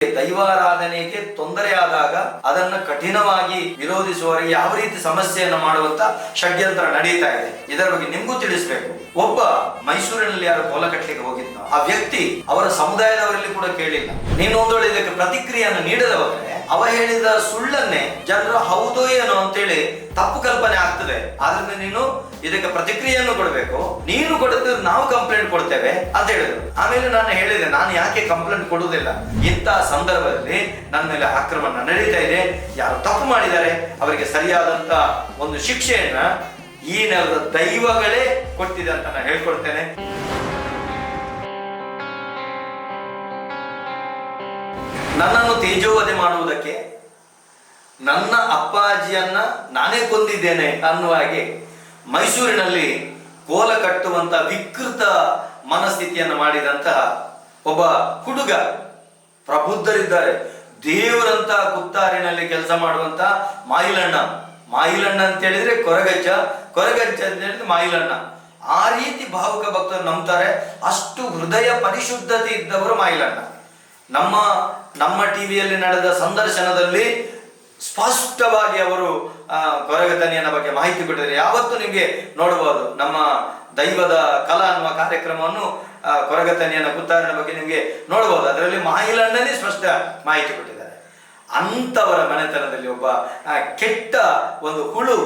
ದೈವಾರಾಧನೆಗೆ ತೊಂದರೆಯಾದಾಗ ಅದನ್ನು ಕಠಿಣವಾಗಿ ವಿರೋಧಿಸುವವರಿಗೆ ಯಾವ ರೀತಿ ಸಮಸ್ಯೆಯನ್ನು ಮಾಡುವಂತ ಷಡ್ಯಂತ್ರ ನಡೀತಾ ಇದೆ. ಇದರ ಬಗ್ಗೆ ನಿಮ್ಗೂ ತಿಳಿಸ್ಬೇಕು. ಒಬ್ಬ ಮೈಸೂರಿನಲ್ಲಿ ಯಾರು ಕೋಲ ಕಟ್ಟಲಿಕ್ಕೆ ಹೋಗಿದ್ದ ಆ ವ್ಯಕ್ತಿ ಅವರ ಸಮುದಾಯದವರಲ್ಲಿ ಕೂಡ ಕೇಳಿಲ್ಲ. ನೀನು ಒಂದು ವೇಳೆ ಇದಕ್ಕೆ ಪ್ರತಿಕ್ರಿಯೆಯನ್ನು ನೀಡದವರೆ ಅವ ಹೇಳಿದ ಸುಳ್ಳನ್ನೇ ಜನರು ಹೌದು ಏನೋ ಅಂತೇಳಿ ತಪ್ಪು ಕಲ್ಪನೆ ಆಗ್ತದೆ. ಆದ್ರಿಂದ ನೀನು ಇದಕ್ಕೆ ಪ್ರತಿಕ್ರಿಯೆಯನ್ನು ಕೊಡಬೇಕು. ನೀನು ಕೊಡದ ನಾವು ಕಂಪ್ಲೇಂಟ್ ಕೊಡ್ತೇವೆ ಅಂತ ಹೇಳಿದ್ರು. ಆಮೇಲೆ ನಾನು ಹೇಳಿದೆ, ನಾನು ಯಾಕೆ ಕಂಪ್ಲೇಂಟ್ ಕೊಡುವುದಿಲ್ಲ, ಇಂಥ ಸಂದರ್ಭದಲ್ಲಿ ನನ್ನ ಮೇಲೆ ಆಕ್ರಮಣ ನಡೀತಾ ಇದೆ, ಯಾರು ತಪ್ಪು ಮಾಡಿದ್ದಾರೆ ಅವರಿಗೆ ಸರಿಯಾದಂತ ಒಂದು ಶಿಕ್ಷೆಯನ್ನ ಈ ನೆಲದ ದೈವಗಳೇ ಕೊಟ್ಟಿದೆ ಅಂತ ನಾನು ಹೇಳ್ಕೊಡ್ತೇನೆ. ನನ್ನನ್ನು ತೇಜೋವಧೆ ಮಾಡುವುದಕ್ಕೆ ನನ್ನ ಅಪ್ಪಾಜಿಯನ್ನ ನಾನೇ ಕೊಂದಿದ್ದೇನೆ ಅನ್ನುವ ಹಾಗೆ ಮೈಸೂರಿನಲ್ಲಿ ಕೋಲ ಕಟ್ಟುವಂತ ವಿಕೃತ ಮನಸ್ಥಿತಿಯನ್ನು ಮಾಡಿದಂತಹ ಒಬ್ಬ ಹುಡುಗ ಪ್ರಬುದ್ಧರಿದ್ದಾರೆ. ದೇವರಂತ ಕುತ್ತಾರಿನಲ್ಲಿ ಕೆಲಸ ಮಾಡುವಂತ ಮಾಯಿಲಣ್ಣ ಅಂತ ಹೇಳಿದ್ರೆ ಕೊರಗಜ್ಜ ಅಂತ ಹೇಳಿದ್ರೆ ಮಾಯಿಲಣ್ಣ. ಆ ರೀತಿ ಭಾವುಕ ಭಕ್ತರು ನಂಬ್ತಾರೆ. ಅಷ್ಟು ಹೃದಯ ಪರಿಶುದ್ಧತೆ ಇದ್ದವರು ಮಾಯಿಲಣ್ಣ. ನಮ್ಮ ಟಿವಿಯಲ್ಲಿ ನಡೆದ ಸಂದರ್ಶನದಲ್ಲಿ ಸ್ಪಷ್ಟವಾಗಿ ಅವರು ಕೊರಗತನಿಯನ ಬಗ್ಗೆ ಮಾಹಿತಿ ಕೊಟ್ಟಿದ್ದಾರೆ. ಯಾವತ್ತು ನಿಮಗೆ ನೋಡಬಹುದು ನಮ್ಮ ದೈವದ ಕಲಾ ಅನ್ನುವ ಕಾರ್ಯಕ್ರಮವನ್ನು ಕೊರಗತನಿಯನ ಕುತ್ತಾರನ ಬಗ್ಗೆ ನಿಮಗೆ ನೋಡಬಹುದು. ಅದರಲ್ಲಿ ಮಾಯಿಲಣ್ಣನೇ ಸ್ಪಷ್ಟ ಮಾಹಿತಿ ಕೊಟ್ಟಿದ್ದಾರೆ. ಅಂತವರ ಮನೆತನದಲ್ಲಿ ಒಬ್ಬ ಕೆಟ್ಟ ಒಂದು ಹುಳು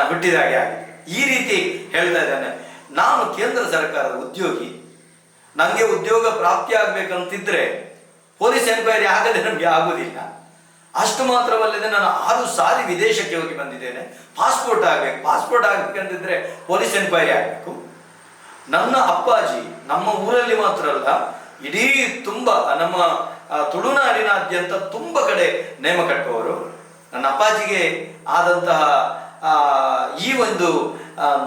ಹುಟ್ಟಿದಾಗೆ ಆಗಿದೆ. ಈ ರೀತಿ ಹೇಳ್ತಾ ಇದ್ದಾನೆ. ನಾನು ಕೇಂದ್ರ ಸರ್ಕಾರದ ಉದ್ಯೋಗಿ, ನನಗೆ ಉದ್ಯೋಗ ಪ್ರಾಪ್ತಿ ಆಗ್ಬೇಕಂತಿದ್ರೆ ಪೊಲೀಸ್ ಎನ್ಕ್ವೈರಿ ಆಗದೆ ನಮಗೆ ಆಗುವುದಿಲ್ಲ. ಅಷ್ಟು ಮಾತ್ರವಲ್ಲದೆ ನಾನು 6 ಸಾರಿ ವಿದೇಶಕ್ಕೆ ಹೋಗಿ ಬಂದಿದ್ದೇನೆ. ಪಾಸ್ಪೋರ್ಟ್ ಆಗ್ಬೇಕಂತಿದ್ರೆ ಪೊಲೀಸ್ ಎನ್ಕ್ವೈರಿ ಆಗಬೇಕು. ನನ್ನ ಅಪ್ಪಾಜಿ ನಮ್ಮ ಊರಲ್ಲಿ ಮಾತ್ರ ಅಲ್ಲ, ಇಡೀ ತುಂಬ ನಮ್ಮ ತುಳುನಾಡಿನಾದ್ಯಂತ ತುಂಬ ಕಡೆ ನೇಮ ಕಟ್ಟುವವರು. ನನ್ನ ಅಪ್ಪಾಜಿಗೆ ಆದಂತಹ ಈ ಒಂದು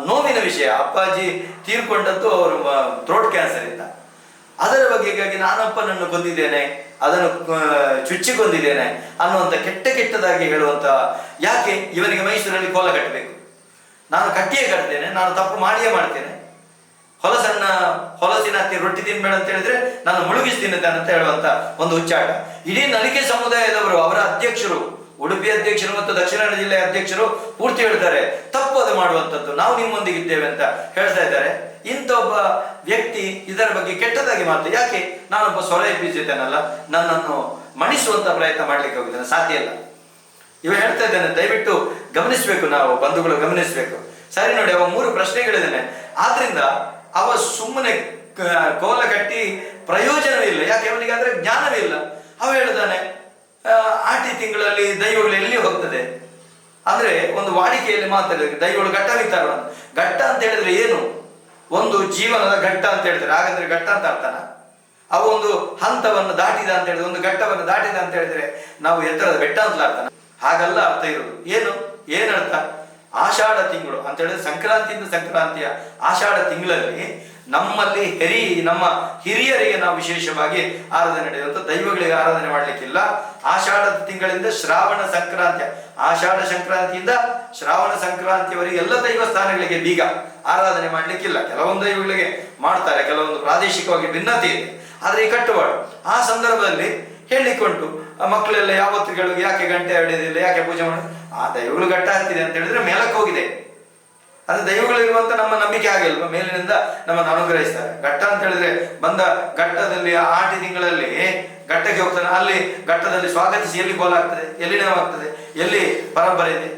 ನೋವಿನ ವಿಷಯ, ಅಪ್ಪಾಜಿ ತೀರ್ಕೊಂಡದ್ದು ಅವರು ಥ್ರೋಟ್ ಕ್ಯಾನ್ಸರ್ ಇಂದ. ಅದರ ಬಗ್ಗೆಗಾಗಿ ನಾನಪ್ಪನನ್ನು ಕೊಂದಿದ್ದೇನೆ, ಅದನ್ನು ಚುಚ್ಚಿಕೊಂಡಿದ್ದೇನೆ ಅನ್ನುವಂಥ ಕೆಟ್ಟದಾಗಿ ಹೇಳುವಂತ. ಯಾಕೆ ಇವನಿಗೆ ಮೈಸೂರಲ್ಲಿ ಕೋಲ ಕಟ್ಟಬೇಕು? ನಾನು ಕಟ್ಟಿಯೇ ಕಟ್ತೇನೆ, ನಾನು ತಪ್ಪು ಮಾಡಿಯೇ ಮಾಡ್ತೇನೆ. ಹೊಲಸಿನ ಹತ್ತಿ ರೊಟ್ಟಿ ತಿನ್ಬೇಡ ಅಂತ ಹೇಳಿದ್ರೆ ನಾನು ಮುಳುಗಿಸ್ತೀನಿ ಅಂತ ಹೇಳುವಂತ ಒಂದು ಹುಚ್ಚಾಟ. ಇಡೀ ನಲಿಕೆ ಸಮುದಾಯದವರು, ಅವರ ಅಧ್ಯಕ್ಷರು, ಉಡುಪಿ ಅಧ್ಯಕ್ಷರು ಮತ್ತು ದಕ್ಷಿಣ ಕನ್ನಡ ಜಿಲ್ಲೆಯ ಅಧ್ಯಕ್ಷರು ಪೂರ್ತಿ ಹೇಳ್ತಾರೆ ತಪ್ಪು ಅದು ಮಾಡುವಂಥದ್ದು, ನಾವು ನಿಮ್ಮೊಂದಿಗೆ ಇದ್ದೇವೆ ಅಂತ ಹೇಳ್ತಾ ಇದ್ದಾರೆ. ಇಂಥ ಒಬ್ಬ ವ್ಯಕ್ತಿ ಇದರ ಬಗ್ಗೆ ಕೆಟ್ಟದಾಗಿ ಮಾತು. ಯಾಕೆ? ನಾನೊಬ್ಬ ಸ್ವರ ಎಬ್ಬಿಸಿದ್ದೇನಲ್ಲ, ನನ್ನನ್ನು ಮಣಿಸುವಂತ ಪ್ರಯತ್ನ ಮಾಡ್ಲಿಕ್ಕೆ ಹೋಗಿದ್ದೇನೆ, ಸಾಧ್ಯ ಇಲ್ಲ. ಇವ ಹೇಳ್ತಾ ಇದ್ದಾನೆ, ದಯವಿಟ್ಟು ಗಮನಿಸ್ಬೇಕು, ನಾವು ಬಂಧುಗಳು ಗಮನಿಸ್ಬೇಕು. ಸರಿ ನೋಡಿ, ಅವ 3 ಪ್ರಶ್ನೆಗಳಿದ್ದಾನೆ. ಆದ್ರಿಂದ ಅವ ಸುಮ್ಮನೆ ಕೋಲ ಕಟ್ಟಿ ಪ್ರಯೋಜನವೇ ಇಲ್ಲ. ಯಾಕೆ? ಅವನಿಗಾದ್ರೆ ಜ್ಞಾನವೇ ಇಲ್ಲ. ಅವ ಹೇಳ್ತಾನೆ, ಆಟಿ ತಿಂಗಳಲ್ಲಿ ದೈವಗಳು ಎಲ್ಲಿ ಹೋಗ್ತದೆ ಅಂದ್ರೆ ಒಂದು ವಾಡಿಕೆಯಲ್ಲಿ ಮಾತಾಡಿದ್ರೆ ದೈವಗಳು ಘಟ್ಟ ನಿಂತಾರ. ಘಟ್ಟ ಅಂತ ಹೇಳಿದ್ರೆ ಏನು? ಒಂದು ಜೀವನದ ಘಟ್ಟ ಅಂತ ಹೇಳ್ತಾರೆ. ಹಾಗಾದ್ರೆ ಘಟ್ಟ ಅಂತ ಅರ್ಥನ? ಅವು ಒಂದು ಹಂತವನ್ನು ದಾಟಿದ ಅಂತ ಹೇಳಿದ್ರೆ, ಒಂದು ಘಟ್ಟವನ್ನು ದಾಟಿದ ಅಂತ ಹೇಳಿದ್ರೆ ನಾವು ಎತ್ತರದ ಬೆಟ್ಟ ಅಂತ ಅರ್ಥನ? ಹಾಗಲ್ಲ ಅರ್ಥ ಇರುವುದು. ಏನರ್ಥ? ಆಷಾಢ ತಿಂಗಳು ಅಂತ ಹೇಳಿದ್ರೆ ಸಂಕ್ರಾಂತಿಯಿಂದ ಸಂಕ್ರಾಂತಿಯ ಆಷಾಢ ತಿಂಗಳಲ್ಲಿ ನಮ್ಮಲ್ಲಿ ನಮ್ಮ ಹಿರಿಯರಿಗೆ ನಾವು ವಿಶೇಷವಾಗಿ ಆರಾಧನೆ ನಡೆಯುವಂಥ, ದೈವಗಳಿಗೆ ಆರಾಧನೆ ಮಾಡ್ಲಿಕ್ಕಿಲ್ಲ. ಆಷಾಢ ತಿಂಗಳಿಂದ ಶ್ರಾವಣ ಸಂಕ್ರಾಂತಿ, ಆಷಾಢ ಸಂಕ್ರಾಂತಿಯಿಂದ ಶ್ರಾವಣ ಸಂಕ್ರಾಂತಿಯವರೆಗೆ ಎಲ್ಲ ದೈವಸ್ಥಾನಗಳಿಗೆ ಬೀಗ ಆರಾಧನೆ ಮಾಡ್ಲಿಕ್ಕಿಲ್ಲ. ಕೆಲವೊಂದು ದೈವಗಳಿಗೆ ಮಾಡ್ತಾರೆ, ಕೆಲವೊಂದು ಪ್ರಾದೇಶಿಕವಾಗಿ ಭಿನ್ನತೆ ಇದೆ. ಆದ್ರೆ ಈ ಕಟ್ಟುಪಾಡು ಆ ಸಂದರ್ಭದಲ್ಲಿ ಹೇಳಿಕೊಂಡು ಮಕ್ಕಳೆಲ್ಲ ಯಾವತ್ತು ಕೇಳುವ, ಯಾಕೆ ಗಂಟೆ ಹೊಡೆಯೋದಿಲ್ಲ, ಯಾಕೆ ಪೂಜೆ ಮಾಡೋದು? ಆ ದೈವಗಳು ಘಟ್ಟ ಹತ್ತಿದೆ ಅಂತ ಹೇಳಿದ್ರೆ ಮೇಲಕ್ಕೆ ಹೋಗಿದೆ. ಅದು ದೈವಗಳಿರುವಂತ ನಮ್ಮ ನಂಬಿಕೆ ಆಗಿಲ್ವ? ಮೇಲಿನಿಂದ ನಮ್ಮನ್ನು ಅನುಗ್ರಹಿಸ್ತಾರೆ. ಘಟ್ಟ ಅಂತ ಹೇಳಿದ್ರೆ ಬಂದ ಘಟ್ಟದಲ್ಲಿ ಆಟಿ ತಿಂಗಳಲ್ಲಿ ಘಟ್ಟಕ್ಕೆ ಹೋಗ್ತಾನೆ. ಅಲ್ಲಿ ಘಟ್ಟದಲ್ಲಿ ಸ್ವಾಗತಿಸಿ ಎಲ್ಲಿ ಕೋಲ ಆಗ್ತದೆ, ಎಲ್ಲಿ ನೋವಾಗ್ತದೆ, ಎಲ್ಲಿ ಪರಂಪರೆ ಇದೆ,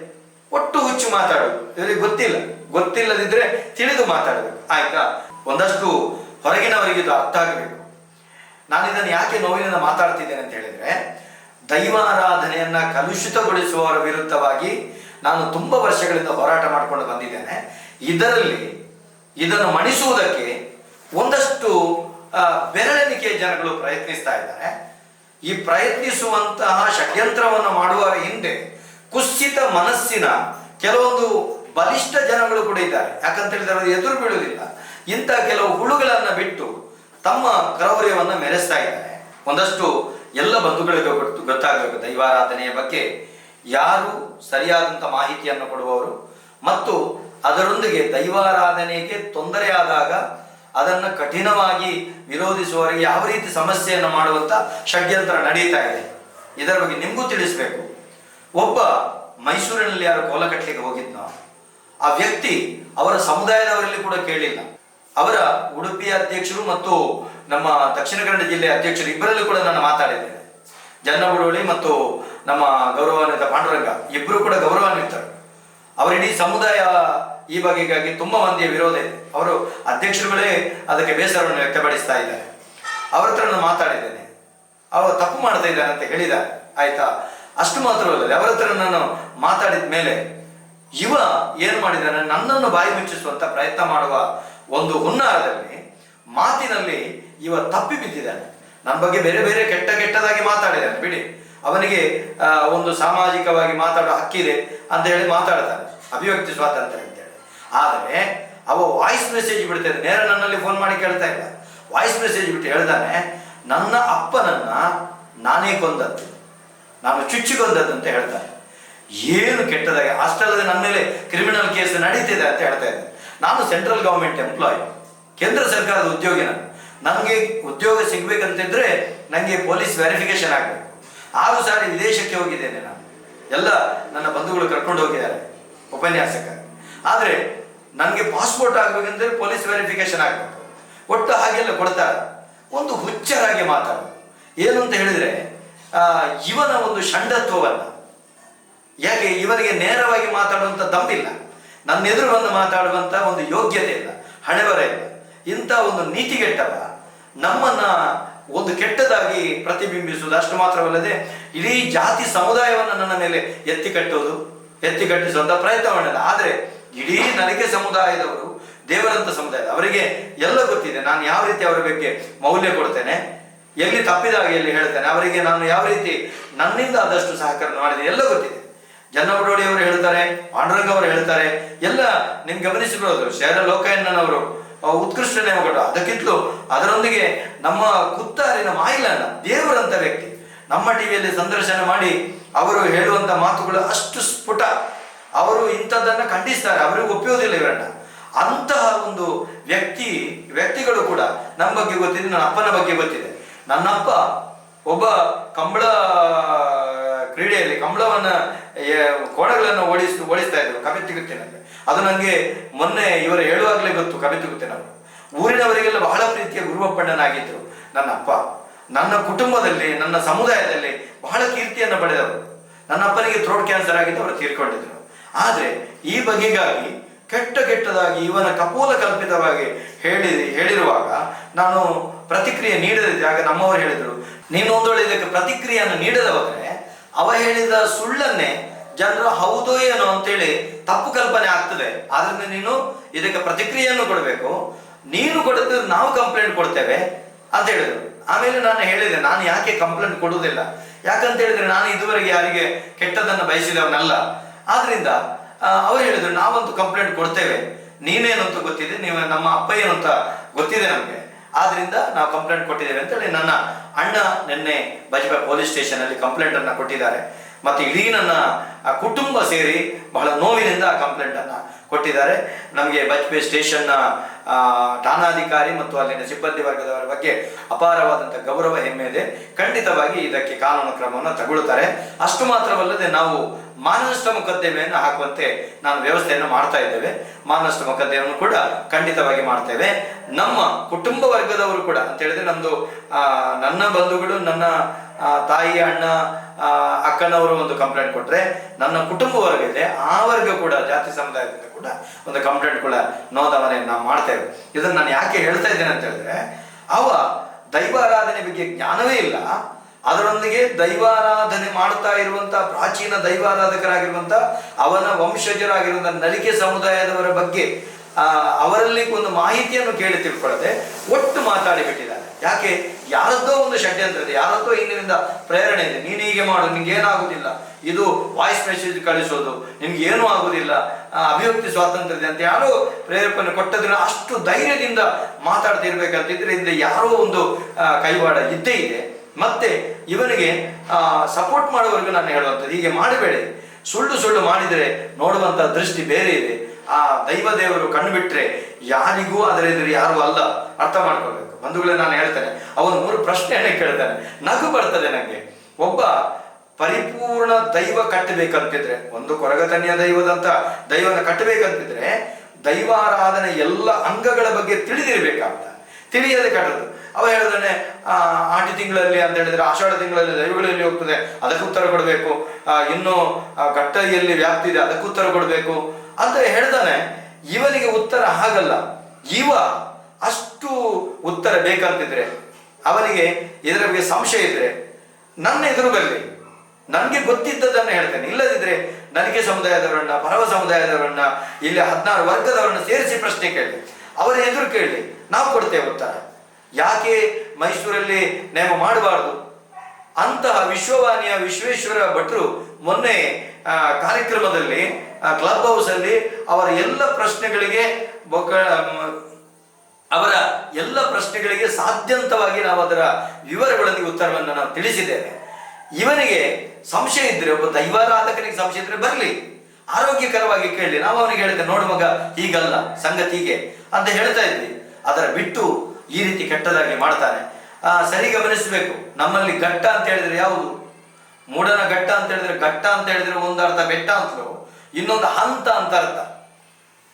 ಒಟ್ಟು ಹುಚ್ಚು ಮಾತಾಡೋದು. ಇವರಿಗೆ ಗೊತ್ತಿಲ್ಲದಿದ್ರೆ ತಿಳಿದು ಮಾತಾಡಬೇಕು. ಆಯ್ತಾ? ಒಂದಷ್ಟು ಹೊರಗಿನವರಿಗೆ ಇದು ಅರ್ಥ ಆಗಬೇಕು. ನಾನು ಇದನ್ನು ಯಾಕೆ ನೋವಿನಿಂದ ಮಾತಾಡ್ತಿದ್ದೇನೆ ಅಂತ ಹೇಳಿದ್ರೆ, ದೈವಾರಾಧನೆಯನ್ನ ಕಲುಷಿತಗೊಳಿಸುವವರ ವಿರುದ್ಧವಾಗಿ ನಾನು ತುಂಬಾ ವರ್ಷಗಳಿಂದ ಹೋರಾಟ ಮಾಡಿಕೊಂಡು ಬಂದಿದ್ದೇನೆ. ಇದನ್ನು ಮಣಿಸುವುದಕ್ಕೆ ಒಂದಷ್ಟು ಬೆರಳೆಣಿಕೆಯ ಜನಗಳು ಪ್ರಯತ್ನಿಸ್ತಾ ಇದ್ದಾರೆ. ಈ ಪ್ರಯತ್ನಿಸುವಂತಹ ಷಡ್ಯಂತ್ರವನ್ನು ಮಾಡುವವರ ಹಿಂದೆ ಕುಸಿತ ಮನಸ್ಸಿನ ಕೆಲವೊಂದು ಬಲಿಷ್ಠ ಜನಗಳು ಕೂಡ ಇದ್ದಾರೆ. ಯಾಕಂತ ಹೇಳಿದ್ರೆ ಅವರು ಎದುರು ಬೀಳುವುದಿಲ್ಲ. ಇಂಥ ಕೆಲವು ಹುಳುಗಳನ್ನ ಬಿಟ್ಟು ತಮ್ಮ ಕ್ರೌರ್ಯವನ್ನ ಮೆರೆಸ್ತಾ ಇದ್ದಾರೆ. ಒಂದಷ್ಟು ಎಲ್ಲ ಬಂಧುಗಳಿಗೆ ಗೊತ್ತಾಗಬೇಕು ದೈವಾರಾಧನೆಯ ಬಗ್ಗೆ ಯಾರು ಸರಿಯಾದಂಥ ಮಾಹಿತಿಯನ್ನು ಕೊಡುವವರು ಮತ್ತು ಅದರೊಂದಿಗೆ ದೈವಾರಾಧನೆಗೆ ತೊಂದರೆಯಾದಾಗ ಅದನ್ನು ಕಠಿಣವಾಗಿ ವಿರೋಧಿಸುವವರಿಗೆ ಯಾವ ರೀತಿ ಸಮಸ್ಯೆಯನ್ನು ಮಾಡುವಂತ ಷಡ್ಯಂತ್ರ ನಡೀತಾ ಇದೆ. ಇದರ ಬಗ್ಗೆ ನಿಮಗೂ ತಿಳಿಸ್ಬೇಕು. ಒಬ್ಬ ಮೈಸೂರಿನಲ್ಲಿ ಯಾರು ಕೋಲ ಕಟ್ಟಲಿಕ್ಕೆ ಹೋಗಿದ್ನೋ ಆ ವ್ಯಕ್ತಿ ಅವರ ಸಮುದಾಯದವರಲ್ಲಿ ಕೂಡ ಕೇಳಿಲ್ಲ. ಅವರ ಉಡುಪಿಯ ಅಧ್ಯಕ್ಷರು ಮತ್ತು ನಮ್ಮ ದಕ್ಷಿಣ ಕನ್ನಡ ಜಿಲ್ಲೆಯ ಅಧ್ಯಕ್ಷರು ಇಬ್ಬರಲ್ಲೂ ಕೂಡ ನಾನು ಮಾತಾಡಿದ್ದೇನೆ. ಜನ್ನಬುಡೋಳಿ ಮತ್ತು ನಮ್ಮ ಗೌರವಾನ್ವಿತ ಪಾಂಡುರಂಗ ಇಬ್ಬರು ಕೂಡ ಗೌರವಾನ್ವಿತರು. ಅವರಿಡೀ ಸಮುದಾಯ ಈ ಬಗೆಗಾಗಿ ತುಂಬಾ ಮಂದಿಯ ವಿರೋಧ ಇದೆ. ಅವರು ಅಧ್ಯಕ್ಷರುಗಳೇ ಅದಕ್ಕೆ ಬೇಸರವನ್ನು ವ್ಯಕ್ತಪಡಿಸ್ತಾ ಇದ್ದಾರೆ. ಅವ್ರ ಹತ್ರ ನಾನು ಮಾತಾಡಿದ್ದೇನೆ. ಅವರು ತಪ್ಪು ಮಾಡ್ತಾ ಇದ್ದಾರೆ ಅಂತ ಹೇಳಿದ್ದಾರೆ, ಆಯ್ತಾ. ಅಷ್ಟು ಮಾತ್ರವಲ್ಲದೆ ಅವರ ಹತ್ರ ನಾನು ಮಾತಾಡಿದ ಮೇಲೆ ಇವ ಏನು ಮಾಡಿದ್ದಾನೆ, ನನ್ನನ್ನು ಬಾಯಿ ಮುಚ್ಚಿಸುವಂತ ಪ್ರಯತ್ನ ಮಾಡುವ ಒಂದು ಹುನ್ನಾರದಲ್ಲಿ ಮಾತಿನಲ್ಲಿ ಇವ ತಪ್ಪಿ ಬಿದ್ದಿದ್ದಾನೆ. ನನ್ನ ಬಗ್ಗೆ ಬೇರೆ ಬೇರೆ ಕೆಟ್ಟದಾಗಿ ಮಾತಾಡಿದ್ದಾನೆ ಬಿಡಿ. ಅವನಿಗೆ ಒಂದು ಸಾಮಾಜಿಕವಾಗಿ ಮಾತಾಡೋ ಹಕ್ಕಿದೆ ಅಂತ ಹೇಳಿ ಮಾತಾಡ್ತಾನೆ, ಅಭಿವ್ಯಕ್ತಿ ಸ್ವಾತಂತ್ರ್ಯ ಅಂತೇಳಿ. ಆದರೆ ಅವ ವಾಯ್ಸ್ ಮೆಸೇಜ್ ಬಿಡ್ತಾನೆ, ನೇರ ನನ್ನಲ್ಲಿ ಫೋನ್ ಮಾಡಿ ಕೇಳ್ತಾ ಇಲ್ಲ, ವಾಯ್ಸ್ ಮೆಸೇಜ್ ಬಿಟ್ಟು ಹೇಳ್ತಾನೆ, ನನ್ನ ಅಪ್ಪನನ್ನ ನಾನೇ ಕೊಂದದ್ದು, ನಾನು ಚುಚ್ಚಿಕೊಂದದ್ದು ಅಂತ ಹೇಳ್ತಾನೆ. ಏನು ಕೆಟ್ಟದಾಗಿ. ಅಷ್ಟಲ್ಲದೆ ನನ್ನ ಮೇಲೆ ಕ್ರಿಮಿನಲ್ ಕೇಸ್ ನಡೀತಿದೆ ಅಂತ ಹೇಳ್ತಾ ಇದ್ದೆ. ನಾನು ಸೆಂಟ್ರಲ್ ಗವರ್ಮೆಂಟ್ ಎಂಪ್ಲಾಯ್, ಕೇಂದ್ರ ಸರ್ಕಾರದ ಉದ್ಯೋಗಿ. ನನಗೆ ಉದ್ಯೋಗ ಸಿಗ್ಬೇಕಂತಿದ್ರೆ ನನಗೆ ಪೊಲೀಸ್ ವೆರಿಫಿಕೇಶನ್ ಆಗಬೇಕು. 6 ಸಾರಿ ವಿದೇಶಕ್ಕೆ ಹೋಗಿದ್ದೇನೆ ನಾನು. ಎಲ್ಲ ನನ್ನ ಬಂಧುಗಳು ಕರ್ಕೊಂಡು ಹೋಗಿದ್ದಾರೆ ಉಪನ್ಯಾಸಕ್ಕೆ. ಆದರೆ ನನಗೆ ಪಾಸ್ಪೋರ್ಟ್ ಆಗ್ಬೇಕಂದ್ರೆ ಪೊಲೀಸ್ ವೆರಿಫಿಕೇಶನ್ ಆಗಬೇಕು. ಒಟ್ಟು ಹಾಗೆಲ್ಲ ಕೊಡ್ತಾರೆ. ಒಂದು ಹುಚ್ಚರಾಗಿ ಮಾತಾಡೋದು. ಏನು ಅಂತ ಹೇಳಿದ್ರೆ ಇವನ ಒಂದು ಷಂಡತ್ವವನ್ನ, ಯಾಕೆ ಇವನಿಗೆ ನೇರವಾಗಿ ಮಾತಾಡುವಂಥ ದಮ್ಮಿಲ್ಲ, ನನ್ನ ಎದುರು ಬಂದು ಮಾತಾಡುವಂಥ ಒಂದು ಯೋಗ್ಯತೆ ಇಲ್ಲ, ಹಣೆಬರ ಇಲ್ಲ. ಇಂಥ ಒಂದು ನೀತಿಗೆಟ್ಟವ ನಮ್ಮನ್ನ ಒಂದು ಕೆಟ್ಟದಾಗಿ ಪ್ರತಿಬಿಂಬಿಸುವುದು. ಅಷ್ಟು ಮಾತ್ರವಲ್ಲದೆ ಇಡೀ ಜಾತಿ ಸಮುದಾಯವನ್ನು ನನ್ನ ಮೇಲೆ ಎತ್ತಿ ಕಟ್ಟಿಸುವಂತ ಪ್ರಯತ್ನ ಮಾಡಿಲ್ಲ. ಆದರೆ ಇಡೀ ನಲಿಕೆ ಸಮುದಾಯದವರು, ದೇವರಂತ ಸಮುದಾಯ, ಅವರಿಗೆ ಎಲ್ಲ ಗೊತ್ತಿದೆ ನಾನು ಯಾವ ರೀತಿ ಅವರ ಬಗ್ಗೆ ಮೌಲ್ಯ ಕೊಡ್ತೇನೆ, ಎಲ್ಲಿ ತಪ್ಪಿದಾಗ ಎಲ್ಲಿ ಹೇಳ್ತೇನೆ, ಅವರಿಗೆ ನಾನು ಯಾವ ರೀತಿ ನನ್ನಿಂದ ಆದಷ್ಟು ಸಹಕಾರ ಮಾಡಿದೆ ಎಲ್ಲ ಗೊತ್ತಿದೆ. ಜನ್ನಬುಡೋಳಿ ಅವರು ಹೇಳ್ತಾರೆ, ಪಾಂಡುರಂಗ ಅವರು ಹೇಳ್ತಾರೆ, ಎಲ್ಲ ನಿಮ್ಗೆ ಗಮನಿಸಿಕೊಳ್ಳೋದು. ಶೇರ ಲೋಕಯ್ಯನವರು ಉತ್ಕೃಷ್ಟ ನೇಮಗಳು. ಅದಕ್ಕಿಂತಲೂ ಅದರೊಂದಿಗೆ ನಮ್ಮ ಕುತ್ತಾರಿನ ಮಾಯಿಲಣ್ಣ ದೇವರಂತ ವ್ಯಕ್ತಿ ನಮ್ಮ ಟಿವಿಯಲ್ಲಿ ಸಂದರ್ಶನ ಮಾಡಿ ಅವರು ಹೇಳುವಂತ ಮಾತುಗಳು ಅಷ್ಟು ಸ್ಫುಟ. ಅವರು ಇಂಥದ್ದನ್ನ ಖಂಡಿಸ್ತಾರೆ, ಅವರಿಗೆ ಒಪ್ಪುವುದಿಲ್ಲ ಇವರನ್ನ. ಅಂತಹ ಒಂದು ವ್ಯಕ್ತಿಗಳು ಕೂಡ ನಮ್ಮ ಬಗ್ಗೆ ಗೊತ್ತಿದೆ, ನನ್ನ ಅಪ್ಪನ ಬಗ್ಗೆ ಗೊತ್ತಿದೆ. ನನ್ನಪ್ಪ ಒಬ್ಬ ಕಂಬಳ ಕ್ರೀಡೆಯಲ್ಲಿ ಕಂಬಳವನ್ನ ಕೋಣಗಳನ್ನು ಓಡಿಸ್ತಾ ಇದ್ರು ಕಬಿತ್ತುಗುತ್ತಿನಲ್ಲಿ. ಅದು ನನಗೆ ಮೊನ್ನೆ ಇವರು ಹೇಳುವಾಗಲೇ ಗೊತ್ತು. ಕಬಿತ್ತುಗುತ್ತಿನವರು ಊರಿನವರಿಗೆಲ್ಲ ಬಹಳ ಪ್ರೀತಿಯ ಗುರುವಪ್ಪಣ್ಣನಾಗಿದ್ರು ನನ್ನ ಅಪ್ಪ. ನನ್ನ ಕುಟುಂಬದಲ್ಲಿ, ನನ್ನ ಸಮುದಾಯದಲ್ಲಿ ಬಹಳ ಕೀರ್ತಿಯನ್ನು ಪಡೆದವರು. ನನ್ನ ಅಪ್ಪನಿಗೆ ಥ್ರೋಟ್ ಕ್ಯಾನ್ಸರ್ ಆಗಿದ್ದು ಅವರು ತೀರ್ಕೊಂಡಿದ್ರು. ಆದರೆ ಈ ಬಗೆಗಾಗಿ ಕೆಟ್ಟದಾಗಿ ಇವನ ಕಪೋಲ ಕಲ್ಪಿತವಾಗಿ ಹೇಳಿರುವಾಗ ನಾನು ಪ್ರತಿಕ್ರಿಯೆ ನೀಡದಿದ್ದಾಗ ನಮ್ಮವರು ಹೇಳಿದರು, ನೀನು ಒಂದು ವೇಳೆ ಇದಕ್ಕೆ ಪ್ರತಿಕ್ರಿಯೆಯನ್ನು ನೀಡದ ಹೋದರೆ ಅವ ಹೇಳಿದ ಸುಳ್ಳನ್ನೇ ಜನರು ಹೌದೋ ಏನೋ ಅಂತೇಳಿ ತಪ್ಪು ಕಲ್ಪನೆ ಆಗ್ತದೆ. ಆದ್ರಿಂದ ನೀನು ಇದಕ್ಕೆ ಪ್ರತಿಕ್ರಿಯೆಯನ್ನು ಕೊಡಬೇಕು, ನೀನು ಕೊಡದಿದ್ರೆ ನಾವು ಕಂಪ್ಲೇಂಟ್ ಕೊಡ್ತೇವೆ ಅಂತ ಹೇಳಿದ್ರು. ಆಮೇಲೆ ನಾನು ಹೇಳಿದೆ, ನಾನು ಯಾಕೆ ಕಂಪ್ಲೇಂಟ್ ಕೊಡುವುದಿಲ್ಲ, ಯಾಕಂತ ಹೇಳಿದ್ರೆ ನಾನು ಇದುವರೆಗೆ ಯಾರಿಗೆ ಕೆಟ್ಟದನ್ನು ಬಯಸಿದವನಲ್ಲ. ಆದ್ರಿಂದ ಅವ್ರು ಹೇಳಿದ್ರು, ನಾವಂತೂ ಕಂಪ್ಲೇಂಟ್ ಕೊಡ್ತೇವೆ, ನೀನೇನಂತ ಗೊತ್ತಿದೆ, ನೀವು ನಮ್ಮ ಅಪ್ಪ ಏನು ಅಂತ ಗೊತ್ತಿದೆ ನಮಗೆ, ಆದ್ರಿಂದ ನಾವು ಕಂಪ್ಲೇಂಟ್ ಕೊಟ್ಟಿದ್ದೇವೆ ಅಂತೇಳಿ ನನ್ನ ಅಣ್ಣ ನಿನ್ನೆ ಬಜ್ಪೆ ಪೊಲೀಸ್ ಸ್ಟೇಷನ್ ಅಲ್ಲಿ ಕಂಪ್ಲೇಂಟ್ ಅನ್ನ ಕೊಟ್ಟಿದ್ದಾರೆ. ಮತ್ತೆ ಇಡೀ ನನ್ನ ಕುಟುಂಬ ಸೇರಿ ಬಹಳ ನೋವಿನಿಂದ ಆ ಕಂಪ್ಲೇಂಟ್ ಅನ್ನ ಕೊಟ್ಟಿದ್ದಾರೆ. ನಮಗೆ ಬಜ್ಪೆ ಸ್ಟೇಷನ್ನ ಠಾಣಾಧಿಕಾರಿ ಮತ್ತು ಅಲ್ಲಿನ ಸಿಬ್ಬಂದಿ ವರ್ಗದವರ ಬಗ್ಗೆ ಅಪಾರವಾದಂಥ ಗೌರವ, ಹೆಮ್ಮೆ ಇದೆ. ಖಂಡಿತವಾಗಿ ಇದಕ್ಕೆ ಕಾನೂನು ಕ್ರಮವನ್ನು ತಗೊಳ್ಳುತ್ತಾರೆ. ಅಷ್ಟು ಮಾತ್ರವಲ್ಲದೆ ನಾವು ಮಾನನಷ್ಟ ಮೊಕದ್ದಮೆಯನ್ನು ಹಾಕುವಂತೆ ನಾನು ವ್ಯವಸ್ಥೆಯನ್ನು ಮಾಡ್ತಾ ಇದ್ದೇವೆ. ಮಾನನಷ್ಟ ಮೊಕದ್ದಮೆಯನ್ನು ಕೂಡ ಖಂಡಿತವಾಗಿ ಮಾಡ್ತೇವೆ. ನಮ್ಮ ಕುಟುಂಬ ವರ್ಗದವರು ಕೂಡ ಅಂತ ಹೇಳಿದ್ರೆ ನನ್ನ ಬಂಧುಗಳು, ನನ್ನ ತಾಯಿ, ಅಣ್ಣ, ಅಕ್ಕನವರು ಒಂದು ಕಂಪ್ಲೇಂಟ್ ಕೊಟ್ರೆ, ನನ್ನ ಕುಟುಂಬ ವರ್ಗ ಇದೆ, ಆ ವರ್ಗ ಕೂಡ ಜಾತಿ ಸಮುದಾಯದಿಂದ ಕೂಡ ಒಂದು ಕಂಪ್ಲೇಂಟ್ ಕೂಡ ನೋಂದಣೆಯನ್ನು ನಾವು ಮಾಡ್ತೇವೆ. ಇದನ್ನು ನಾನು ಯಾಕೆ ಹೇಳ್ತಾ ಇದ್ದೇನೆ ಅಂತ ಹೇಳಿದ್ರೆ, ಅವ ದೈವಾರಾಧನೆ ಬಗ್ಗೆ ಜ್ಞಾನವೇ ಇಲ್ಲ, ಅದರೊಂದಿಗೆ ದೈವಾರಾಧನೆ ಮಾಡ್ತಾ ಇರುವಂತ ಪ್ರಾಚೀನ ದೈವಾರಾಧಕರಾಗಿರುವಂತ ಅವನ ವಂಶಜರಾಗಿರುವಂತ ನಲಿಕೆ ಸಮುದಾಯದವರ ಬಗ್ಗೆ ಅವರಲ್ಲಿ ಒಂದು ಮಾಹಿತಿಯನ್ನು ಕೇಳಿ ತಿಳ್ಕೊಳ್ಳದೆ ಒಟ್ಟು ಮಾತಾಡಿಬಿಟ್ಟಿದ್ದಾರೆ. ಯಾಕೆ? ಯಾರದ್ದೋ ಒಂದು ಷಡ್ಯಂತ್ರ ಇದೆ, ಯಾರದ್ದೋ ಹಿಂದಿನಿಂದ ಪ್ರೇರಣೆ ಇದೆ, ನೀನು ಹೀಗೆ ಮಾಡು, ನಿನ್ಗೆ ಏನಾಗುದಿಲ್ಲ, ಇದು ವಾಯ್ಸ್ ಮೆಸೇಜ್ ಕಳಿಸೋದು, ನಿಮ್ಗೆ ಏನೂ ಆಗುದಿಲ್ಲ, ಅಭಿವ್ಯಕ್ತಿ ಸ್ವಾತಂತ್ರ್ಯ ಇದೆ ಅಂತ ಯಾರೋ ಪ್ರೇರೇಪಣೆ ಕೊಟ್ಟದ್ರಿಂದ ಅಷ್ಟು ಧೈರ್ಯದಿಂದ ಮಾತಾಡ್ತಿರ್ಬೇಕಂತಿದ್ರೆ ಇಂದ ಯಾರೋ ಒಂದು ಕೈವಾಡ ಇದ್ದೇ ಇದೆ. ಮತ್ತೆ ಇವನಿಗೆ ಸಪೋರ್ಟ್ ಮಾಡುವವರೆಗೂ ನಾನು ಹೇಳುವಂಥದ್ದು, ಹೀಗೆ ಮಾಡಬೇಡಿ, ಸುಳ್ಳು ಮಾಡಿದರೆ ನೋಡುವಂತ ದೃಷ್ಟಿ ಬೇರೆ ಇದೆ. ಆ ದೈವ ದೇವರು ಕಣ್ಣು ಬಿಟ್ರೆ ಯಾರಿಗೂ ಅದರ ಎದುರು ಯಾರು ಅಲ್ಲ, ಅರ್ಥ ಮಾಡ್ಕೊಳ್ಬೇಕು ಬಂಧುಗಳೇ. ನಾನು ಹೇಳ್ತೇನೆ, ಅವನು 3 ಪ್ರಶ್ನೆಯನ್ನೇ ಕೇಳ್ತಾನೆ. ನಗು ಬರ್ತದೆ ನನಗೆ. ಒಬ್ಬ ಪರಿಪೂರ್ಣ ದೈವ ಕಟ್ಟಬೇಕಂತಿದ್ರೆ, ಒಂದು ಕೊರಗತನಿಯ ದೈವದಂತ ದೈವನ ಕಟ್ಟಬೇಕಂತಿದ್ರೆ ದೈವಾರಾಧನೆ ಎಲ್ಲ ಅಂಗಗಳ ಬಗ್ಗೆ ತಿಳಿದಿರ್ಬೇಕಂತ. ತಿಳಿಯದೆ ಕಟ್ಟದು. ಅವ ಹೇಳ್ತಾನೆ, ಆಟಿ ತಿಂಗಳಲ್ಲಿ ಅಂತ ಹೇಳಿದ್ರೆ ಆಷಾಢ ತಿಂಗಳಲ್ಲಿ ದೈವಗಳಲ್ಲಿ ಹೋಗ್ತದೆ, ಅದಕ್ಕೆ ಉತ್ತರ ಕೊಡಬೇಕು. ಇನ್ನು ಘಟ್ಟದಲ್ಲಿ ವ್ಯಾಪ್ತಿ ಇದೆ, ಅದಕ್ಕೆ ಉತ್ತರ ಕೊಡಬೇಕು ಅಂತ ಹೇಳ್ತಾನೆ. ಇವನಿಗೆ ಉತ್ತರ ಹಾಗಲ್ಲ. ಇವ ಅಷ್ಟು ಉತ್ತರ ಬೇಕಂತಿದ್ರೆ, ಅವನಿಗೆ ಇದರ ಬಗ್ಗೆ ಸಂಶಯ ಇದ್ರೆ ನನ್ನ ಎದುರು ಬರಲಿ, ನನಗೆ ಗೊತ್ತಿದ್ದದನ್ನು ಹೇಳ್ತೇನೆ. ಇಲ್ಲದಿದ್ರೆ ನನಗೆ ಸಮುದಾಯದವರನ್ನ, ಪರವ ಸಮುದಾಯದವರನ್ನ, ಇಲ್ಲಿ 16 ವರ್ಗದವರನ್ನ ಸೇರಿಸಿ ಪ್ರಶ್ನೆ ಕೇಳಿ, ಅವರ ಎದುರು ಕೇಳಿ, ನಾವು ಕೊಡ್ತೇವೆ ಉತ್ತರ. ಯಾಕೆ ಮೈಸೂರಲ್ಲಿ ನೇಮ ಮಾಡಬಾರ್ದು? ಅಂತಹ ವಿಶ್ವವಾಣಿಯ ವಿಶ್ವೇಶ್ವರ ಭಟ್ರು ಮೊನ್ನೆ ಕಾರ್ಯಕ್ರಮದಲ್ಲಿ ಕ್ಲಬ್ ಹೌಸ್ ಅಲ್ಲಿ ಅವರ ಎಲ್ಲ ಪ್ರಶ್ನೆಗಳಿಗೆ ಸಾಧ್ಯಂತವಾಗಿ ನಾವು ಅದರ ವಿವರಗಳೊಂದಿಗೆ ಉತ್ತರವನ್ನು ನಾವು ತಿಳಿಸಿದ್ದೇವೆ. ಇವನಿಗೆ ಸಂಶಯ ಇದ್ರೆ, ಒಬ್ಬ ದೈವಾರಾಧಕನಿಗೆ ಸಂಶಯ ಇದ್ರೆ ಬರಲಿ, ಆರೋಗ್ಯಕರವಾಗಿ ಕೇಳಿ. ನಾವು ಅವನಿಗೆ ಹೇಳಿದ್ದೆ, ನೋಡು ಮಗ, ಹೀಗಲ್ಲ ಸಂಗತಿ ಹೀಗೆ ಅಂತ ಹೇಳ್ತಾ ಇದ್ವಿ. ಅದರ ಬಿಟ್ಟು ಈ ರೀತಿ ಕೆಟ್ಟದಾಗಿ ಮಾಡ್ತಾನೆ. ಸರಿ ಗಮನಿಸಬೇಕು. ನಮ್ಮಲ್ಲಿ ಘಟ್ಟ ಅಂತ ಹೇಳಿದ್ರೆ ಯಾವುದು? ಮೂಡನ ಘಟ್ಟ ಅಂತ ಹೇಳಿದ್ರೆ, ಘಟ್ಟ ಅಂತ ಹೇಳಿದ್ರೆ ಒಂದು ಅರ್ಥ ಬೆಟ್ಟ ಅಂತಲೂ, ಇನ್ನೊಂದು ಹಂತ ಅಂತ ಅರ್ಥ.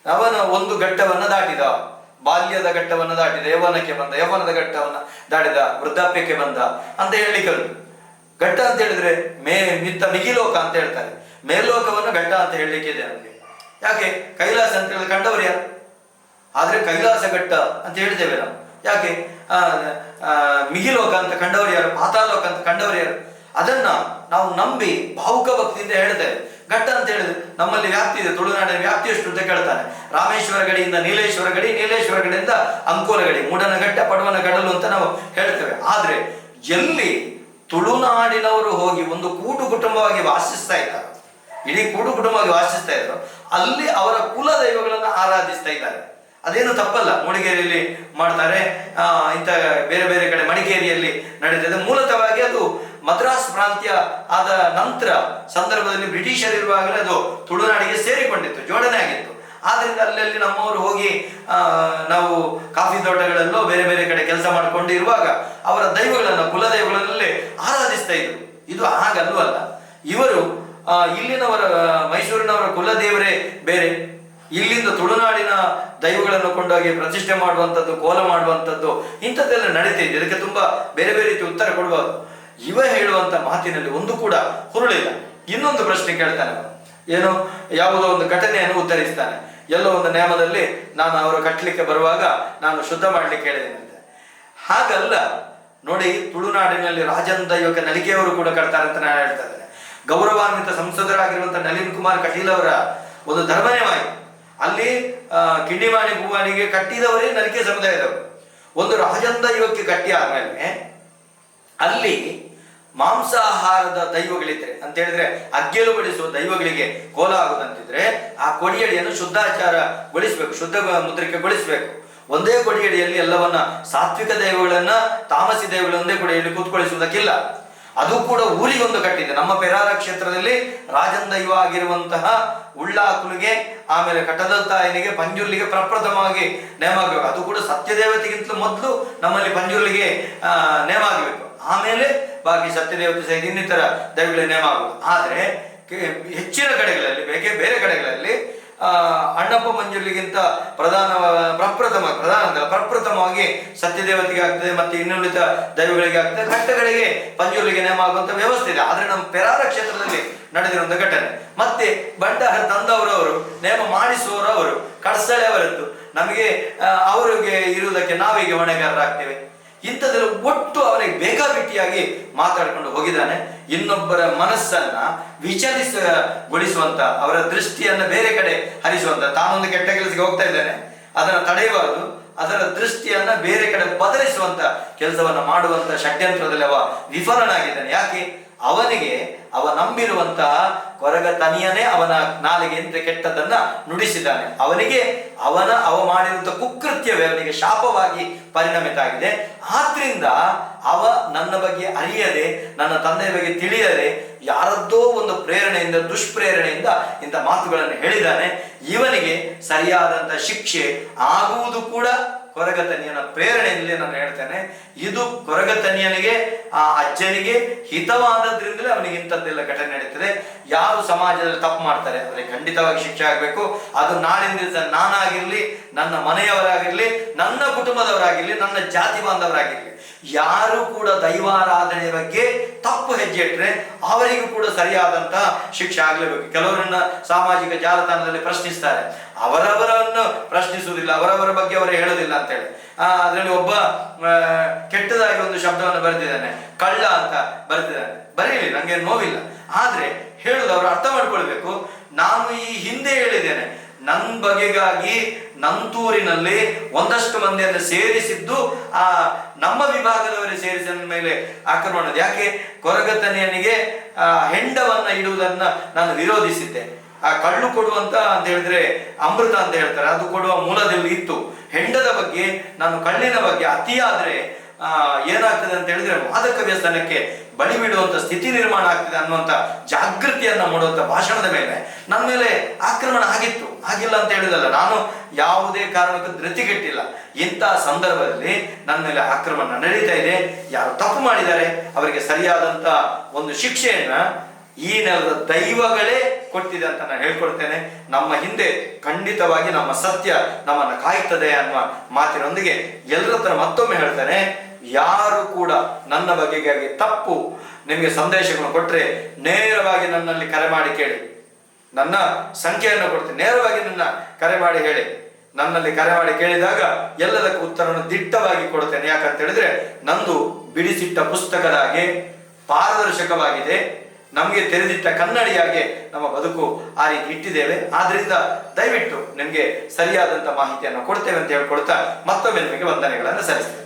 ಅವನ ಒಂದು ಘಟ್ಟವನ್ನ ದಾಟಿದ, ಬಾಲ್ಯದ ಘಟ್ಟವನ್ನು ದಾಟಿದ, ಯೌವನಕ್ಕೆ ಬಂದ, ಯೌವನದ ಘಟ್ಟವನ್ನ ದಾಟಿದ, ವೃದ್ಧಾಪ್ಯಕ್ಕೆ ಬಂದ ಅಂತ ಹೇಳಿಕೆ. ಘಟ್ಟ ಅಂತ ಹೇಳಿದ್ರೆ ಮಿಗಿಲೋಕ ಅಂತ ಹೇಳ್ತಾರೆ. ಮೇಲ್ಲೋಕವನ್ನು ಘಟ್ಟ ಅಂತ ಹೇಳಲಿಕ್ಕೆ ಇದೆ ನಮಗೆ. ಯಾಕೆ ಕೈಲಾಸ ಅಂತ ಹೇಳಿದ್ರೆ ಕಂಡವರು ಯಾರು? ಆದ್ರೆ ಕೈಲಾಸ ಘಟ್ಟ ಅಂತ ಹೇಳ್ತೇವೆ ನಾವು. ಯಾಕೆ ಮಿಗಿಲೋಕ ಅಂತ ಕಂಡವರು ಯಾರು? ಪಾತಾಲೋಕ ಅಂತ ಕಂಡವರು ಯಾರು? ಅದನ್ನ ನಾವು ನಂಬಿ ಭಾವುಕ ಭಕ್ತಿಯಿಂದ ಹೇಳ್ತೇವೆ. ಘಟ್ಟ ಅಂತ ಹೇಳಿದ್ರೆ ನಮ್ಮಲ್ಲಿ ವ್ಯಾಪ್ತಿ ಇದೆ. ತುಳುನಾಡಿನ ವ್ಯಾಪ್ತಿ ಎಷ್ಟು ಅಂತ ಕೇಳ್ತಾನೆ. ರಾಮೇಶ್ವರ ಗಡಿಯಿಂದ ನೀಲೇಶ್ವರ ಗಡಿ, ನೀಲೇಶ್ವರ ಗಡಿಯಿಂದ ಅಂಕೋಲ ಗಡಿ, ಮೂಡನ ಘಟ್ಟ, ಪಡವನ ಗಡಲು ಅಂತ ನಾವು ಹೇಳ್ತೇವೆ. ಆದ್ರೆ ಎಲ್ಲಿ ತುಳುನಾಡಿನವರು ಹೋಗಿ ಒಂದು ಕೂಟು ಕುಟುಂಬವಾಗಿ ವಾಸಿಸ್ತಾ ಇದ್ದಾರೆ, ಇಡೀ ಕೂಟು ಕುಟುಂಬವಾಗಿ ವಾಸಿಸ್ತಾ ಇದ್ರು, ಅಲ್ಲಿ ಅವರ ಕುಲ ದೈವಗಳನ್ನು ಆರಾಧಿಸ್ತಾ ಇದ್ದಾರೆ. ಅದೇನು ತಪ್ಪಲ್ಲ. ಮೂಡಿಗೆರೆಯಲ್ಲಿ ಮಾಡ್ತಾರೆ, ಇಂಥ ಬೇರೆ ಬೇರೆ ಕಡೆ ಮಡಿಕೇರಿಯಲ್ಲಿ ನಡೀತದೆ. ಮೂಲತಃವಾಗಿ ಅದು ಮದ್ರಾಸ್ ಪ್ರಾಂತ್ಯ ಆದ ನಂತರ ಸಂದರ್ಭದಲ್ಲಿ ಬ್ರಿಟಿಷರಿರುವಾಗಲೇ ಅದು ತುಳುನಾಡಿಗೆ ಸೇರಿಕೊಂಡಿತ್ತು, ಜೋಡಣೆ ಆಗಿತ್ತು. ಆದ್ರಿಂದ ಅಲ್ಲಲ್ಲಿ ನಮ್ಮವರು ಹೋಗಿ ನಾವು ಕಾಫಿ ತೋಟಗಳಲ್ಲೋ ಬೇರೆ ಬೇರೆ ಕಡೆ ಕೆಲಸ ಮಾಡಿಕೊಂಡು ಇರುವಾಗ ಅವರ ದೈವಗಳನ್ನು, ಕುಲ ದೈವಗಳನ್ನೇ ಆರಾಧಿಸ್ತಾ ಇದ್ರು. ಇದು ಹಾಗಲ್ವಲ್ಲ. ಇವರು ಇಲ್ಲಿನವರ, ಮೈಸೂರಿನವರ ಕುಲ ದೇವರೇ ಬೇರೆ, ಇಲ್ಲಿಂದ ತುಳುನಾಡಿನ ದೈವಗಳನ್ನು ಕೊಂಡೋಗಿ ಪ್ರತಿಷ್ಠೆ ಮಾಡುವಂಥದ್ದು, ಕೋಲ ಮಾಡುವಂಥದ್ದು, ಇಂಥದ್ದೆಲ್ಲ ನಡೀತಾ ಇದೆ. ಇದಕ್ಕೆ ತುಂಬಾ ಬೇರೆ ಬೇರೆ ರೀತಿ ಉತ್ತರ ಕೊಡಬಹುದು. ಇವ ಹೇಳುವಂತ ಮಾತಿನಲ್ಲಿ ಒಂದು ಕೂಡ ಹುರುಳಿಲ್ಲ. ಇನ್ನೊಂದು ಪ್ರಶ್ನೆ ಕೇಳ್ತಾನೆ. ಏನು, ಯಾವುದೋ ಒಂದು ಘಟನೆಯನ್ನು ಉತ್ತರಿಸ್ತಾನೆ. ಎಲ್ಲೋ ಒಂದು ನೇಮದಲ್ಲಿ ನಾನು ಅವರು ಕಟ್ಟಲಿಕ್ಕೆ ಬರುವಾಗ ನಾನು ಶುದ್ಧ ಮಾಡ್ಲಿಕ್ಕೆ ಹೇಳಿದ್ದೇನೆ. ಹಾಗಲ್ಲ ನೋಡಿ, ತುಳುನಾಡಿನಲ್ಲಿ ರಾಜನ್ ದೈವಕ್ಕೆ ನಲಿಕೆಯವರು ಕೂಡ ಕಟ್ತಾರೆ ಅಂತ ನಾನು ಹೇಳ್ತಾ ಇದ್ದೇನೆ. ಗೌರವಾನ್ವಿತ ಸಂಸದರಾಗಿರುವಂತಹ ನಳಿನ್ ಕುಮಾರ್ ಕಟೀಲ್ ಅವರ ಒಂದು ಧರ್ಮನೇವಾಯಿತು. ಅಲ್ಲಿ ಕಿಂಡಿಮಾಣಿ ಭೂವಾನಿಗೆ ಕಟ್ಟಿದವರೇ ನಲಿಕೆ ಸಮುದಾಯದವರು. ಒಂದು ರಾಜನ್ ದೈವಕ್ಕೆ ಕಟ್ಟಿ ಆದ್ಮೇಲೆ ಅಲ್ಲಿ ಮಾಂಸಾಹಾರದ ದೈವಗಳಿದ್ರೆ ಅಂತ ಹೇಳಿದ್ರೆ, ಅಗ್ಗೆಲು ಬಡಿಸುವ ದೈವಗಳಿಗೆ ಕೋಲ ಆಗುದಂತಿದ್ರೆ ಆ ಕೊಡಿಯಡಿಯನ್ನು ಶುದ್ಧಾಚಾರಗೊಳಿಸ್ಬೇಕು, ಶುದ್ಧ ಮುದ್ರಿಕೆಗೊಳಿಸ್ಬೇಕು. ಒಂದೇ ಕೊಡಿಯಡಿಯಲ್ಲಿ ಎಲ್ಲವನ್ನ ಸಾತ್ವಿಕ ದೈವಗಳನ್ನ ತಾಮಸಿ ದೈವಗಳ ಒಂದೇ ಕೊಡಿಯಲ್ಲಿ ಕೂತ್ಕೊಳಿಸುವುದಕ್ಕಿಲ್ಲ. ಅದು ಕೂಡ ಊರಿಗೊಂದು ಕಟ್ಟಿದೆ. ನಮ್ಮ ಪೆರಾರ ಕ್ಷೇತ್ರದಲ್ಲಿ ರಾಜನ್ ದೈವ ಆಗಿರುವಂತಹ ಉಳ್ಳಾಕುಲಿಗೆ, ಆಮೇಲೆ ಕಟದತ್ತಾಯನಿಗೆ, ಪಂಜುರ್ಲಿಗೆ ಪ್ರಪ್ರಥಮವಾಗಿ ನೇಮ ಆಗಬೇಕು. ಅದು ಕೂಡ ಸತ್ಯದೇವತೆಗಿಂತಲೂ ಮೊದಲು ನಮ್ಮಲ್ಲಿ ಪಂಜುರ್ಲಿಗೆ ನೇಮ ಆಗಬೇಕು. ಆಮೇಲೆ ಬಾಕಿ ಸತ್ಯದೇವತೆ ಸಹಿತ ಇನ್ನಿತರ ದೈವಗಳಿಗೆ ನೇಮ ಆಗುವುದು. ಆದ್ರೆ ಹೆಚ್ಚಿನ ಕಡೆಗಳಲ್ಲಿ, ಬೇರೆ ಕಡೆಗಳಲ್ಲಿ ಅಣ್ಣಪ್ಪ ಮಂಜುರ್ಲಿಗಿಂತ ಪ್ರಪ್ರಥಮವಾಗಿ ಸತ್ಯದೇವತೆಗೆ ಆಗ್ತದೆ, ಮತ್ತೆ ಇನ್ನುಳಿದ ದೈವಗಳಿಗೆ ಆಗ್ತದೆ, ಘಟ್ಟಗಳಿಗೆ ಪಂಜುರ್ಲಿಗೆ ನೇಮ ಆಗುವಂತ ವ್ಯವಸ್ಥೆ ಇದೆ. ಆದ್ರೆ ನಮ್ಮ ಪೆರಾರ ಕ್ಷೇತ್ರದಲ್ಲಿ ನಡೆದಿರುವಂತ ಘಟನೆ. ಮತ್ತೆ ಬಂಡಾರ ತಂದವರವರು, ನೇಮ ಮಾಡಿಸುವವರು ಕಡಸಳೆ ಅವರದ್ದು, ನಮಗೆ ಅವರಿಗೆ ಇರುವುದಕ್ಕೆ ನಾವೀಗ ಹೊಣೆಗಾರರಾಗ್ತೇವೆ. ಇಂಥದ್ದೆಲ್ಲ ಒಟ್ಟು ಅವನಿಗೆ ಬೇಕಾಬಿಟ್ಟಿಯಾಗಿ ಮಾತಾಡ್ಕೊಂಡು ಹೋಗಿದ್ದಾನೆ. ಇನ್ನೊಬ್ಬರ ಮನಸ್ಸನ್ನ ವಿಚಲಿಸಗೊಳಿಸುವಂತ, ಅವರ ದೃಷ್ಟಿಯನ್ನ ಬೇರೆ ಕಡೆ ಹರಿಸುವಂತ, ತಾನೊಂದು ಕೆಟ್ಟ ಕೆಲಸಕ್ಕೆ ಹೋಗ್ತಾ ಇದ್ದಾನೆ, ಅದನ್ನ ತಡೆಯಬಾರದು, ಅದರ ದೃಷ್ಟಿಯನ್ನ ಬೇರೆ ಕಡೆ ಬದಲಿಸುವಂತ ಕೆಲಸವನ್ನ ಮಾಡುವಂತ ಷಡ್ಯಂತ್ರದಲ್ಲಿ ಅವ ವಿಫಲನಾಗಿದ್ದಾನೆ. ಯಾಕೆ? ಅವನಿಗೆ ಅವ ನಂಬಿರುವಂತಹ ಕೊರಗ ತನಿಯನೇ ಅವನ ನಾಲಿಗೆ ಅಂತ ಕೆಟ್ಟದನ್ನ ನುಡಿಸಿದ್ದಾನೆ. ಅವನಿಗೆ ಅವ ಮಾಡಿರುವಂತಹ ಕುಕೃತ್ಯವೇ ಅವನಿಗೆ ಶಾಪವಾಗಿ ಪರಿಣಮಿತ ಆಗಿದೆ. ಆದ್ರಿಂದ ಅವ ನನ್ನ ಬಗ್ಗೆ ಅರಿಯದೆ, ನನ್ನ ತಂದೆಯ ಬಗ್ಗೆ ತಿಳಿಯದೆ, ಯಾರದ್ದೋ ಒಂದು ಪ್ರೇರಣೆಯಿಂದ, ದುಷ್ಪ್ರೇರಣೆಯಿಂದ ಇಂಥ ಮಾತುಗಳನ್ನು ಹೇಳಿದ್ದಾನೆ. ಇವನಿಗೆ ಸರಿಯಾದಂತ ಶಿಕ್ಷೆ ಆಗುವುದು ಕೂಡ ಕೊರಗತನಿಯನ ಪ್ರೇರಣೆಯಲ್ಲಿ ನಾನು ಹೇಳ್ತೇನೆ. ಇದು ಕೊರಗತನಿಯನಿಗೆ, ಆ ಅಜ್ಜನಿಗೆ ಹಿತವಾದದ್ರಿಂದಲೇ ಅವನಿಗೆ ಇಂಥದ್ದೆಲ್ಲ ಘಟನೆ ನಡೀತದೆ. ಯಾರು ಸಮಾಜದಲ್ಲಿ ತಪ್ಪು ಮಾಡ್ತಾರೆ ಅವರಿಗೆ ಖಂಡಿತವಾಗಿ ಶಿಕ್ಷೆ ಆಗಬೇಕು. ಅದು ನಾಳಿನ ದಿವಸ ನಾನಾಗಿರ್ಲಿ, ನನ್ನ ಮನೆಯವರಾಗಿರ್ಲಿ, ನನ್ನ ಕುಟುಂಬದವರಾಗಿರ್ಲಿ, ನನ್ನ ಜಾತಿ ಬಾಂಧವರಾಗಿರ್ಲಿ, ಯಾರು ಕೂಡ ದೈವಾರಾಧನೆಯ ಬಗ್ಗೆ ತಪ್ಪು ಹೆಜ್ಜೆ ಇಟ್ಟರೆ ಅವರಿಗೂ ಕೂಡ ಸರಿಯಾದಂತಹ ಶಿಕ್ಷೆ ಆಗಲೇಬೇಕು. ಕೆಲವರನ್ನ ಸಾಮಾಜಿಕ ಜಾಲತಾಣದಲ್ಲಿ ಪ್ರಶ್ನಿಸ್ತಾರೆ, ಅವರವರನ್ನು ಪ್ರಶ್ನಿಸುವುದಿಲ್ಲ, ಅವರವರ ಬಗ್ಗೆ ಅವರೇ ಹೇಳೋದಿಲ್ಲ ಅಂತೇಳಿ. ಅದರಲ್ಲಿ ಒಬ್ಬ ಕೆಟ್ಟದಾಗಿ ಒಂದು ಶಬ್ದವನ್ನು ಬರೆದಿದ್ದಾನೆ, ಕಳ್ಳ ಅಂತ ಬರೆದಿದ್ದಾನೆ. ಬರೀಲಿ, ನಂಗೆ ನೋವಿಲ್ಲ. ಆದ್ರೆ ಹೇಳುದು ಅವರು ಅರ್ಥ ಮಾಡ್ಕೊಳ್ಬೇಕು. ನಾನು ಈ ಹಿಂದೆ ಹೇಳಿದ್ದೇನೆ, ನನ್ನ ಬಗೆಗಾಗಿ ನಂತೂರಿನಲ್ಲಿ ಒಂದಷ್ಟು ಮಂದಿಯನ್ನು ಸೇರಿಸಿದ್ದು ನಮ್ಮ ವಿಭಾಗದವರೇ ಸೇರಿಸಿದ ಮೇಲೆ ಆಕ್ರಮಣ. ಯಾಕೆ ಕೊರಗತನಿಯನಿಗೆ ಹೆಂಡವನ್ನ ಇಡುವುದನ್ನ ನಾನು ವಿರೋಧಿಸಿದ್ದೆ. ಆ ಕಳ್ಳು ಕೊಡುವಂತ ಅಂತ ಹೇಳಿದ್ರೆ ಅಮೃತ ಅಂತ ಹೇಳ್ತಾರೆ, ಅದು ಕೊಡುವ ಮೂಲದಲ್ಲಿ ಇತ್ತು. ಹೆಂಡದ ಬಗ್ಗೆ, ನಾನು ಕಳ್ಳಿನ ಬಗ್ಗೆ ಅತಿಯಾದ್ರೆ ಏನಾಗ್ತದೆ ಅಂತ ಹೇಳಿದ್ರೆ ಮಾದಕ ವ್ಯಸನಕ್ಕೆ ಬಳಿ ಬಿಡುವಂತ ಸ್ಥಿತಿ ನಿರ್ಮಾಣ ಆಗ್ತದೆ ಅನ್ನುವಂತ ಜಾಗೃತಿಯನ್ನ ಮಾಡುವಂತ ಭಾಷಣದ ಮೇಲೆ ನನ್ನ ಮೇಲೆ ಆಕ್ರಮಣ ಆಗಿತ್ತು. ಆಗಿಲ್ಲ ಅಂತ ಹೇಳಿದಲ್ಲ, ನಾನು ಯಾವುದೇ ಕಾರಣಕ್ಕೂ ಧೃತಿಗೆಟ್ಟಿಲ್ಲ. ಇಂತಹ ಸಂದರ್ಭದಲ್ಲಿ ನನ್ನ ಮೇಲೆ ಆಕ್ರಮಣ ನಡೀತಾ ಇದೆ. ಯಾರು ತಪ್ಪು ಮಾಡಿದ್ದಾರೆ ಅವರಿಗೆ ಸರಿಯಾದಂತ ಒಂದು ಶಿಕ್ಷೆಯನ್ನ ಈ ನೆಲದ ದೈವಗಳೇ ಕೊಟ್ಟಿದೆ ಅಂತ ನಾನು ಹೇಳ್ಕೊಡ್ತೇನೆ. ನಮ್ಮ ಹಿಂದೆ ಖಂಡಿತವಾಗಿ ನಮ್ಮ ಸತ್ಯ ನಮ್ಮನ್ನು ಕಾಯ್ತದೆ ಅನ್ನುವ ಮಾತಿನೊಂದಿಗೆ ಎಲ್ಲರ ಹತ್ರ ಮತ್ತೊಮ್ಮೆ ಹೇಳ್ತೇನೆ, ಯಾರು ಕೂಡ ನನ್ನ ಬಗೆಗಾಗಿ ತಪ್ಪು ನಿಮಗೆ ಸಂದೇಶಗಳನ್ನು ಕೊಟ್ಟರೆ ನೇರವಾಗಿ ನನ್ನಲ್ಲಿ ಕರೆ ಮಾಡಿ ಕೇಳಿ. ನನ್ನ ಸಂಖ್ಯೆಯನ್ನು ಕೊಡ್ತೇನೆ, ನೇರವಾಗಿ ನನ್ನ ಕರೆ ಮಾಡಿ ಹೇಳಿ. ನನ್ನಲ್ಲಿ ಕರೆ ಮಾಡಿ ಕೇಳಿದಾಗ ಎಲ್ಲದಕ್ಕೂ ಉತ್ತರವನ್ನು ದಿಟ್ಟವಾಗಿ ಕೊಡ್ತೇನೆ. ಯಾಕಂತ ಹೇಳಿದ್ರೆ ನಂದು ಬಿಡಿಸಿಟ್ಟ ಪುಸ್ತಕದ ಹಾಗೆ ಪಾರದರ್ಶಕವಾಗಿದೆ. ನಮಗೆ ತೆರೆದಿಟ್ಟ ಕನ್ನಡಿಯಾಗೆ ನಮ್ಮ ಬದುಕು ಆ ರೀತಿ ಇಟ್ಟಿದ್ದೇವೆ. ಆದ್ರಿಂದ ದಯವಿಟ್ಟು ನಿಮಗೆ ಸರಿಯಾದಂತ ಮಾಹಿತಿಯನ್ನು ಕೊಡ್ತೇವೆ ಅಂತ ಹೇಳ್ಕೊಡ್ತಾ ಮತ್ತೊಮ್ಮೆ ನಿಮಗೆ ವಂದನೆಗಳನ್ನು ಸಲ್ಲಿಸ್ತೇವೆ.